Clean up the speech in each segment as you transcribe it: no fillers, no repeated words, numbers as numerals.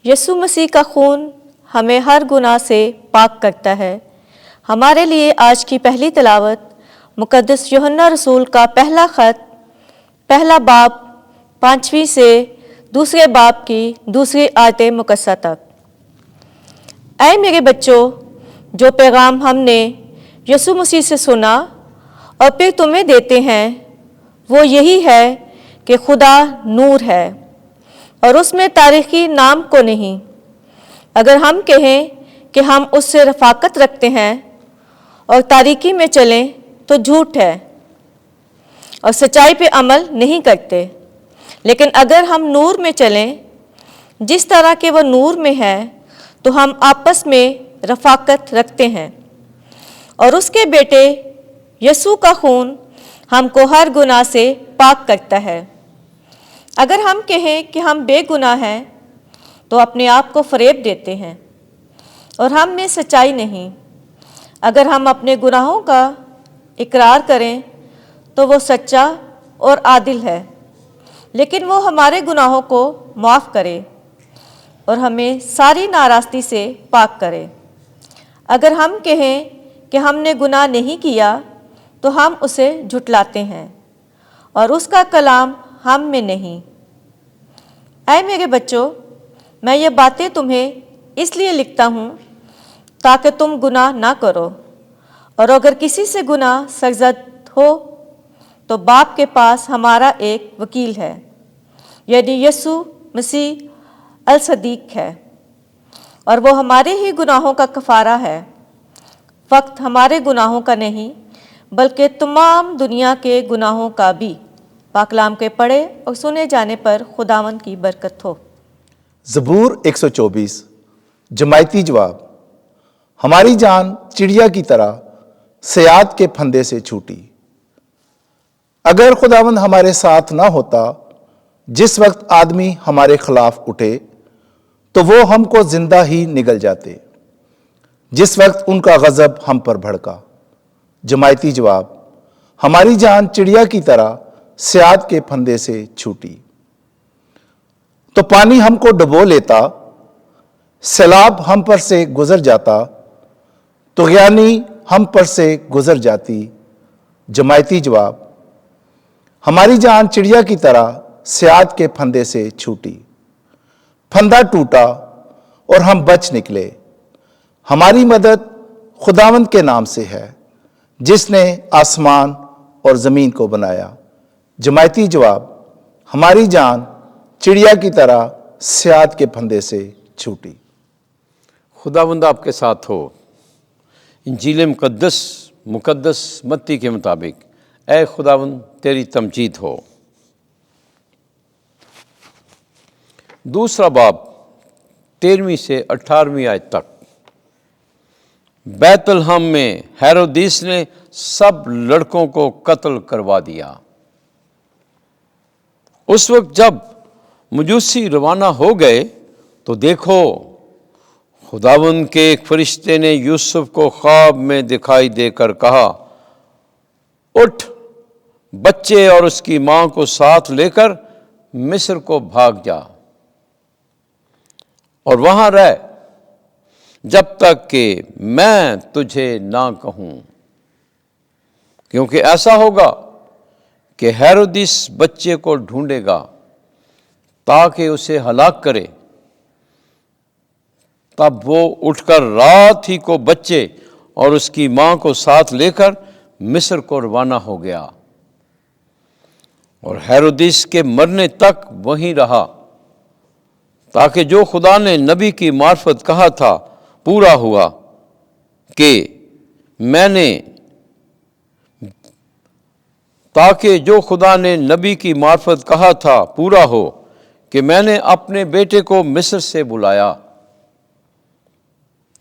یسوع مسیح کا خون ہمیں ہر گناہ سے پاک کرتا ہے۔ ہمارے لیے آج کی پہلی تلاوت مقدس یوحنا رسول کا پہلا خط، پہلا باب 5ویں سے دوسرے باب کی دوسری آیت مقدسہ تک۔ اے میرے بچوں، جو پیغام ہم نے یسوع مسیح سے سنا اور پھر تمہیں دیتے ہیں وہ یہی ہے کہ خدا نور ہے اور اس میں تاریکی نام کو نہیں۔ اگر ہم کہیں کہ ہم اس سے رفاقت رکھتے ہیں اور تاریکی میں چلیں تو جھوٹ ہے اور سچائی پہ عمل نہیں کرتے۔ لیکن اگر ہم نور میں چلیں جس طرح کہ وہ نور میں ہے تو ہم آپس میں رفاقت رکھتے ہیں، اور اس کے بیٹے یسوع کا خون ہم کو ہر گناہ سے پاک کرتا ہے۔ اگر ہم کہیں کہ ہم بے گناہ ہیں تو اپنے آپ کو فریب دیتے ہیں اور ہم میں سچائی نہیں۔ اگر ہم اپنے گناہوں کا اقرار کریں تو وہ سچا اور عادل ہے، لیکن وہ ہمارے گناہوں کو معاف کرے اور ہمیں ساری ناراستی سے پاک کرے۔ اگر ہم کہیں کہ ہم نے گناہ نہیں کیا تو ہم اسے جھٹلاتے ہیں اور اس کا کلام ہم میں نہیں۔ اے میرے بچوں، میں یہ باتیں تمہیں اس لیے لکھتا ہوں تاکہ تم گناہ نہ کرو، اور اگر کسی سے گناہ سرزد ہو تو باپ کے پاس ہمارا ایک وکیل ہے، یعنی یسوع مسیح الصدیق ہے، اور وہ ہمارے ہی گناہوں کا کفارہ ہے، فقط ہمارے گناہوں کا نہیں بلکہ تمام دنیا کے گناہوں کا بھی۔ پاک کلام کے پڑھے اور سنے جانے پر خداوند کی برکت ہو۔ زبور 124 جماعتی جواب۔ ہماری جان چڑیا کی طرح صیاد کے پھندے سے چھوٹی۔ اگر خداوند ہمارے ساتھ نہ ہوتا، جس وقت آدمی ہمارے خلاف اٹھے تو وہ ہم کو زندہ ہی نگل جاتے، جس وقت ان کا غضب ہم پر بھڑکا۔ جماعتی جواب۔ ہماری جان چڑیا کی طرح صیاد کے پھندے سے چھوٹی۔ تو پانی ہم کو ڈبو لیتا، سیلاب ہم پر سے گزر جاتا، طغیانی ہم پر سے گزر جاتی۔ جماعتی جواب۔ ہماری جان چڑیا کی طرح صیاد کے پھندے سے چھوٹی۔ پھندا ٹوٹا اور ہم بچ نکلے۔ ہماری مدد خداوند کے نام سے ہے، جس نے آسمان اور زمین کو بنایا۔ جماعتی جواب۔ ہماری جان چڑیا کی طرح صیاد کے پھندے سے چھوٹی۔ خداوند آپ کے ساتھ ہو۔ انجیل مقدس متی کے مطابق اے خداوند تیری تمجید ہو۔ دوسرا باب 13ویں سے 18ویں آیت تک۔ بیت لحم میں ہیرودیس نے سب لڑکوں کو قتل کروا دیا۔ اس وقت جب مجوسی روانہ ہو گئے تو دیکھو، خداوند کے ایک فرشتے نے یوسف کو خواب میں دکھائی دے کر کہا، اٹھ، بچے اور اس کی ماں کو ساتھ لے کر مصر کو بھاگ جا اور وہاں رہ جب تک کہ میں تجھے نہ کہوں، کیونکہ ایسا ہوگا کہ ہیرودیس بچے کو ڈھونڈے گا تاکہ اسے ہلاک کرے۔ تب وہ اٹھ کر رات ہی کو بچے اور اس کی ماں کو ساتھ لے کر مصر کو روانہ ہو گیا، اور ہیرودیس کے مرنے تک وہیں رہا، تاکہ جو خدا نے نبی کی معرفت کہا تھا پورا ہوا کہ میں نے اپنے بیٹے کو مصر سے بلایا۔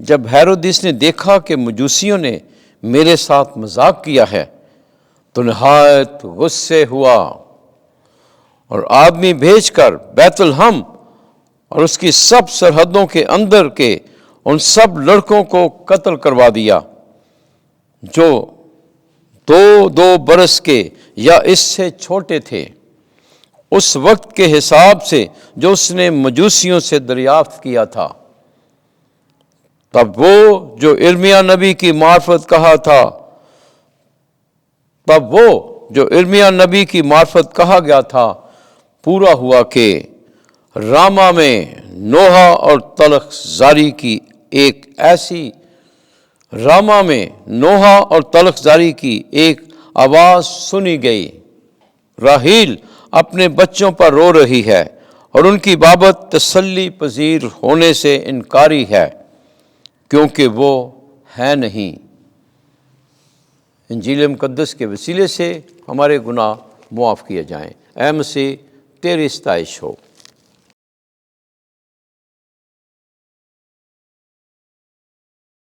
جب ہیرودیس نے دیکھا کہ مجوسیوں نے میرے ساتھ مذاق کیا ہے تو نہایت غصے ہوا اور آدمی بھیج کر بیت لحم اور اس کی سب سرحدوں کے اندر کے ان سب لڑکوں کو قتل کروا دیا جو 2 برس کے یا اس سے چھوٹے تھے، اس وقت کے حساب سے جو اس نے مجوسیوں سے دریافت کیا تھا۔ تب وہ جو ارمیا نبی کی معرفت کہا تھا، تب وہ جو ارمیا نبی کی معرفت کہا گیا تھا پورا ہوا کہ راما میں نوحہ اور تلخ زاری کی ایک آواز سنی گئی، راحیل اپنے بچوں پر رو رہی ہے اور ان کی بابت تسلی پذیر ہونے سے انکاری ہے، کیونکہ وہ ہے نہیں۔ انجیل مقدس کے وسیلے سے ہمارے گناہ معاف کیے جائیں۔ اے مسیح، تیری ستائش ہو۔